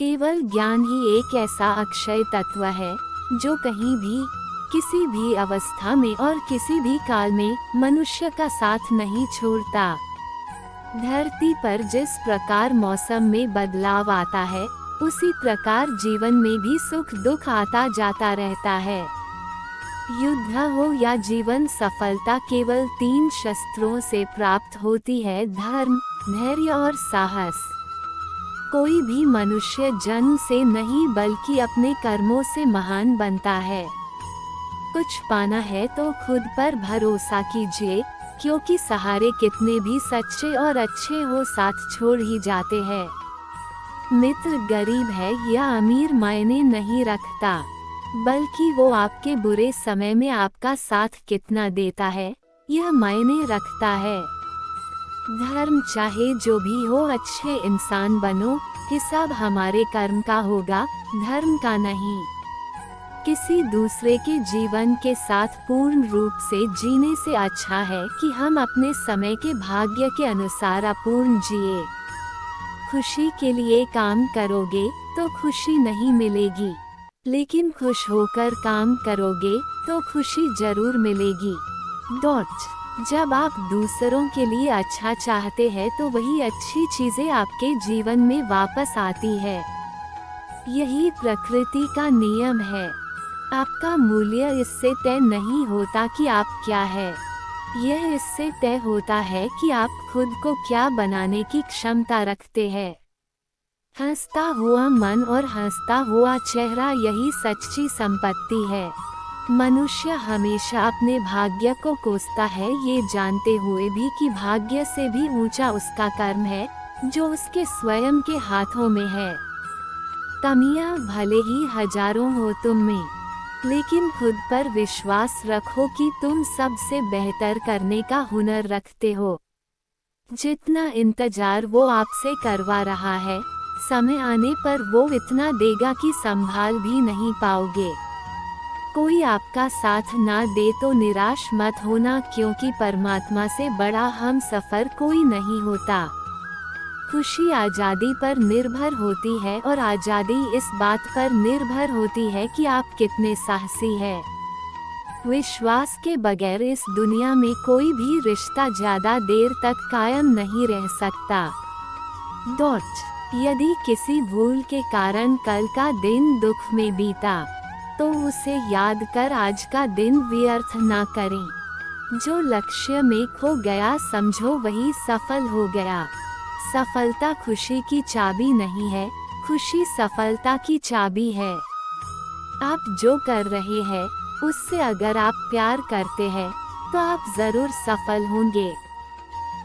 केवल ज्ञान ही एक ऐसा अक्षय तत्व है जो कहीं भी, किसी भी अवस्था में और किसी भी काल में मनुष्य का साथ नहीं छोड़ता। धरती पर जिस प्रकार मौसम में बदलाव आता है, उसी प्रकार जीवन में भी सुख दुख आता जाता रहता है। युद्ध हो या जीवन सफलता केवल 3 शस्त्रों से प्राप्त होती है: धर्म, धैर्य और साहस। कोई भी मनुष्य जन्म से नहीं बल्कि अपने कर्मों से महान बनता है। कुछ पाना है तो खुद पर भरोसा कीजिए, क्योंकि सहारे कितने भी सच्चे और अच्छे हो साथ छोड़ ही जाते हैं। मित्र गरीब है या अमीर मायने नहीं रखता, बल्कि वो आपके बुरे समय में आपका साथ कितना देता है यह मायने रखता है। धर्म चाहे जो भी हो, अच्छे इंसान बनो, हिसाब हमारे कर्म का होगा, धर्म का नहीं। किसी दूसरे के जीवन के साथ पूर्ण रूप से जीने से अच्छा है कि हम अपने समय के भाग्य के अनुसार अपूर्ण जिए। खुशी के लिए काम करोगे तो खुशी नहीं मिलेगी, लेकिन खुश होकर काम करोगे तो खुशी जरूर मिलेगी। जब आप दूसरों के लिए अच्छा चाहते हैं तो वही अच्छी चीजें आपके जीवन में वापस आती है। यही प्रकृति का नियम है। आपका मूल्य इससे तय नहीं होता कि आप क्या है, यह इससे तय होता है कि आप खुद को क्या बनाने की क्षमता रखते हैं। हंसता हुआ मन और हंसता हुआ चेहरा यही सच्ची संपत्ति है। मनुष्य हमेशा अपने भाग्य को कोसता है, ये जानते हुए भी कि भाग्य से भी ऊंचा उसका कर्म है जो उसके स्वयं के हाथों में है। कमियां भले ही हजारों हो तुम में, लेकिन खुद पर विश्वास रखो कि तुम सबसे बेहतर करने का हुनर रखते हो। जितना इंतजार वो आपसे करवा रहा है, समय आने पर वो इतना देगा कि संभाल भी नहीं पाओगे। कोई आपका साथ ना दे तो निराश मत होना, क्योंकि परमात्मा से बड़ा हम सफर कोई नहीं होता। खुशी आज़ादी पर निर्भर होती है और आज़ादी इस बात पर निर्भर होती है कि आप कितने साहसी हैं। विश्वास के बगैर इस दुनिया में कोई भी रिश्ता ज्यादा देर तक कायम नहीं रह सकता। यदि किसी भूल के कारण कल का दिन दुख में बीता, तो उसे याद कर आज का दिन व्यर्थ ना करें। जो लक्ष्य में खो गया समझो वही सफल हो गया। सफलता खुशी की चाबी नहीं है, खुशी सफलता की चाबी है। आप जो कर रहे हैं उससे अगर आप प्यार करते हैं तो आप जरूर सफल होंगे।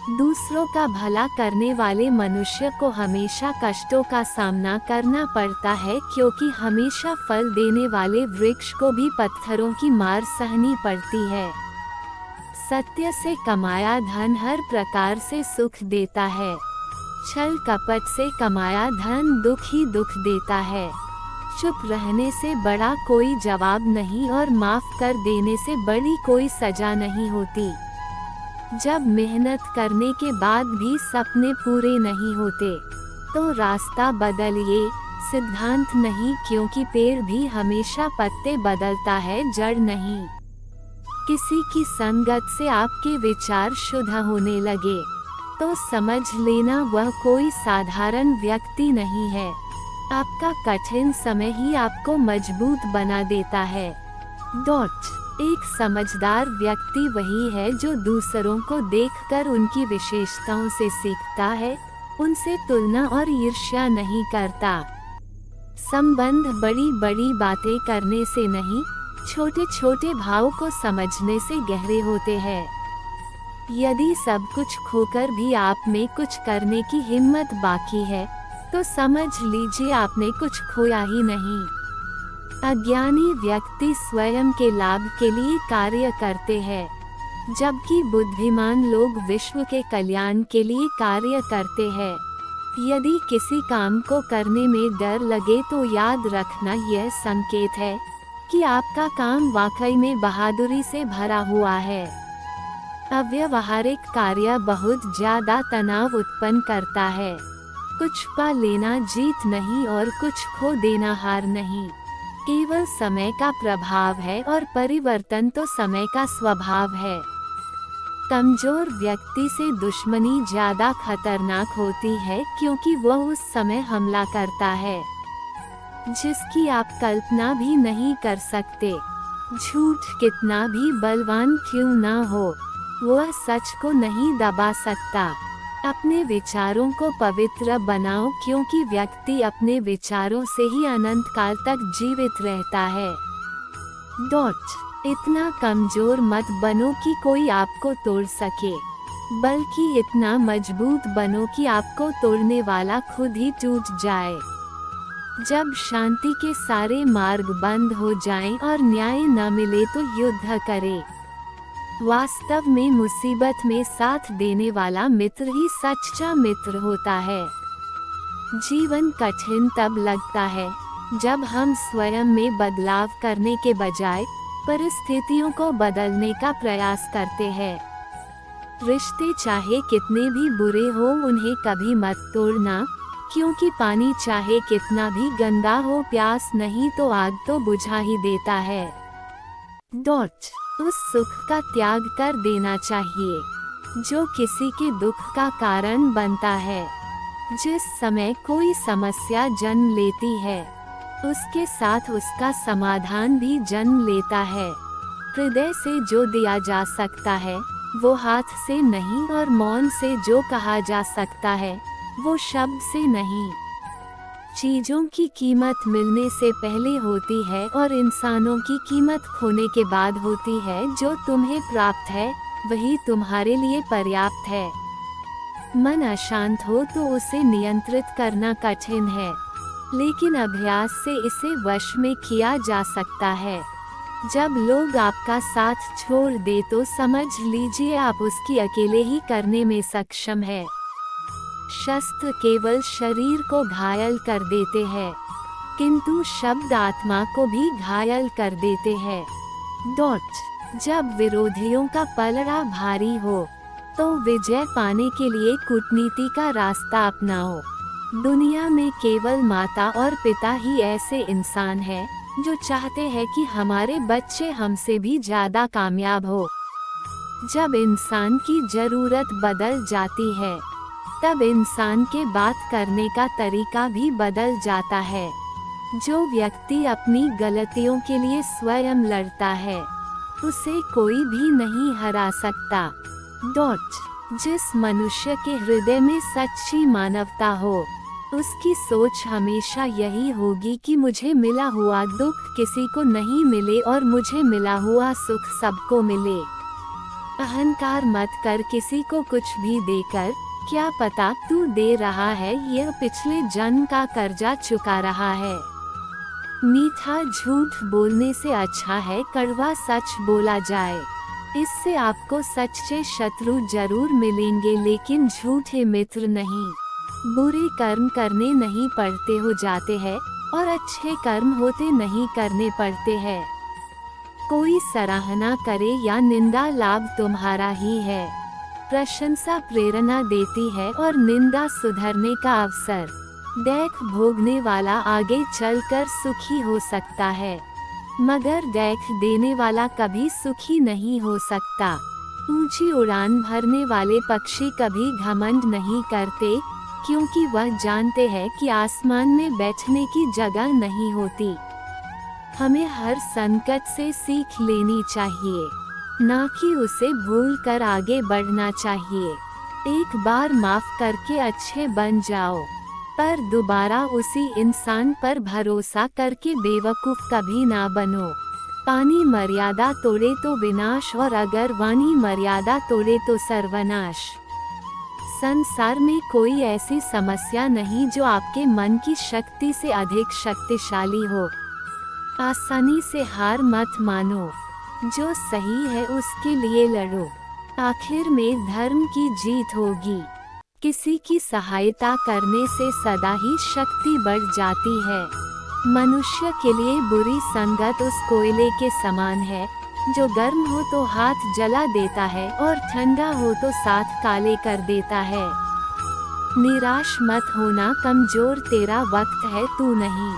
दूसरों का भला करने वाले मनुष्य को हमेशा कष्टों का सामना करना पड़ता है, क्योंकि हमेशा फल देने वाले वृक्ष को भी पत्थरों की मार सहनी पड़ती है। सत्य से कमाया धन हर प्रकार से सुख देता है, छल कपट से कमाया धन दुख ही दुख देता है। चुप रहने से बड़ा कोई जवाब नहीं और माफ कर देने से बड़ी कोई सजा नहीं होती। जब मेहनत करने के बाद भी सपने पूरे नहीं होते तो रास्ता बदलिए, सिद्धांत नहीं, क्योंकि पेड़ भी हमेशा पत्ते बदलता है, जड़ नहीं। किसी की संगत से आपके विचार शुद्ध होने लगे तो समझ लेना वह कोई साधारण व्यक्ति नहीं है। आपका कठिन समय ही आपको मजबूत बना देता है। एक समझदार व्यक्ति वही है जो दूसरों को देखकर उनकी विशेषताओं से सीखता है, उनसे तुलना और ईर्ष्या नहीं करता। संबंध बड़ी बड़ी बातें करने से नहीं, छोटे छोटे भाव को समझने से गहरे होते हैं। यदि सब कुछ खोकर भी आप में कुछ करने की हिम्मत बाकी है तो समझ लीजिए आपने कुछ खोया ही नहीं। अज्ञानी व्यक्ति स्वयं के लाभ के लिए कार्य करते हैं, जबकि बुद्धिमान लोग विश्व के कल्याण के लिए कार्य करते हैं। यदि किसी काम को करने में डर लगे तो याद रखना यह संकेत है कि आपका काम वाकई में बहादुरी से भरा हुआ है। अव्यावहारिक कार्य बहुत ज्यादा तनाव उत्पन्न करता है। कुछ पा लेना जीत नहीं और कुछ खो देना हार नहीं। केवल समय का प्रभाव है और परिवर्तन तो समय का स्वभाव है। कमजोर व्यक्ति से दुश्मनी ज्यादा खतरनाक होती है क्योंकि वह उस समय हमला करता है जिसकी आप कल्पना भी नहीं कर सकते। झूठ कितना भी बलवान क्यों ना हो, वह सच को नहीं दबा सकता। अपने विचारों को पवित्र बनाओ क्योंकि व्यक्ति अपने विचारों से ही अनंत काल तक जीवित रहता है। इतना कमजोर मत बनो कि कोई आपको तोड़ सके, बल्कि इतना मजबूत बनो कि आपको तोड़ने वाला खुद ही टूट जाए। जब शांति के सारे मार्ग बंद हो जाएं और न्याय न मिले तो युद्ध करें। वास्तव में मुसीबत में साथ देने वाला मित्र ही सच्चा मित्र होता है। जीवन कठिन तब लगता है जब हम स्वयं में बदलाव करने के बजाय परिस्थितियों को बदलने का प्रयास करते हैं। रिश्ते चाहे कितने भी बुरे हो उन्हें कभी मत तोड़ना, क्योंकि पानी चाहे कितना भी गंदा हो प्यास नहीं तो आग तो बुझा ही देता है। उस सुख का त्याग कर देना चाहिए जो किसी के दुख का कारण बनता है। जिस समय कोई समस्या जन्म लेती है उसके साथ उसका समाधान भी जन्म लेता है। हृदय से जो दिया जा सकता है वो हाथ से नहीं, और मौन से जो कहा जा सकता है वो शब्द से नहीं। चीजों की कीमत मिलने से पहले होती है और इंसानों की कीमत खोने के बाद होती है। जो तुम्हें प्राप्त है वही तुम्हारे लिए पर्याप्त है। मन अशांत हो तो उसे नियंत्रित करना कठिन है, लेकिन अभ्यास से इसे वश में किया जा सकता है। जब लोग आपका साथ छोड़ दे तो समझ लीजिए आप उसकी अकेले ही करने में सक्षम है। शस्त्र केवल शरीर को घायल कर देते हैं, किंतु शब्द आत्मा को भी घायल कर देते हैं। जब विरोधियों का पलड़ा भारी हो तो विजय पाने के लिए कूटनीति का रास्ता अपनाओ। दुनिया में केवल माता और पिता ही ऐसे इंसान हैं जो चाहते हैं कि हमारे बच्चे हमसे भी ज्यादा कामयाब हो। जब इंसान की जरूरत बदल जाती है तब इंसान के बात करने का तरीका भी बदल जाता है। जो व्यक्ति अपनी गलतियों के लिए स्वयं लड़ता है उसे कोई भी नहीं हरा सकता। जिस मनुष्य के हृदय में सच्ची मानवता हो उसकी सोच हमेशा यही होगी कि मुझे मिला हुआ दुख किसी को नहीं मिले और मुझे मिला हुआ सुख सबको मिले। अहंकार मत कर किसी को कुछ भी देकर, क्या पता तू दे रहा है यह पिछले जन्म का कर्जा चुका रहा है। मीठा झूठ बोलने से अच्छा है कड़वा सच बोला जाए। इससे आपको सच्चे शत्रु जरूर मिलेंगे लेकिन झूठे मित्र नहीं। बुरे कर्म करने नहीं पड़ते हो जाते हैं और अच्छे कर्म होते नहीं करने पड़ते हैं। कोई सराहना करे या निंदा लाभ तुम्हारा ही है। प्रशंसा प्रेरणा देती है और निंदा सुधरने का अवसर। देख भोगने वाला आगे चलकर सुखी हो सकता है, मगर देख देने वाला कभी सुखी नहीं हो सकता। ऊंची उड़ान भरने वाले पक्षी कभी घमंड नहीं करते, क्योंकि वह जानते हैं कि आसमान में बैठने की जगह नहीं होती। हमें हर संकट से सीख लेनी चाहिए, ना कि उसे भूल कर आगे बढ़ना चाहिए। एक बार माफ करके अच्छे बन जाओ, पर दोबारा उसी इंसान पर भरोसा करके बेवकूफ कभी ना बनो। पानी मर्यादा तोड़े तो विनाश, और अगर वाणी मर्यादा तोड़े तो सर्वनाश। संसार में कोई ऐसी समस्या नहीं जो आपके मन की शक्ति से अधिक शक्तिशाली हो। आसानी से हार मत मानो, जो सही है उसके लिए लड़ो। आखिर में धर्म की जीत होगी। किसी की सहायता करने से सदा ही शक्ति बढ़ जाती है। मनुष्य के लिए बुरी संगत उस कोयले के समान है जो गर्म हो तो हाथ जला देता है और ठंडा हो तो साथ काले कर देता है। निराश मत होना कमजोर, तेरा वक्त है, तू नहीं।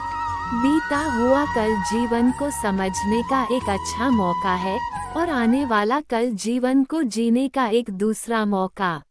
बीता हुआ कल जीवन को समझने का एक अच्छा मौका है, और आने वाला कल जीवन को जीने का एक दूसरा मौका।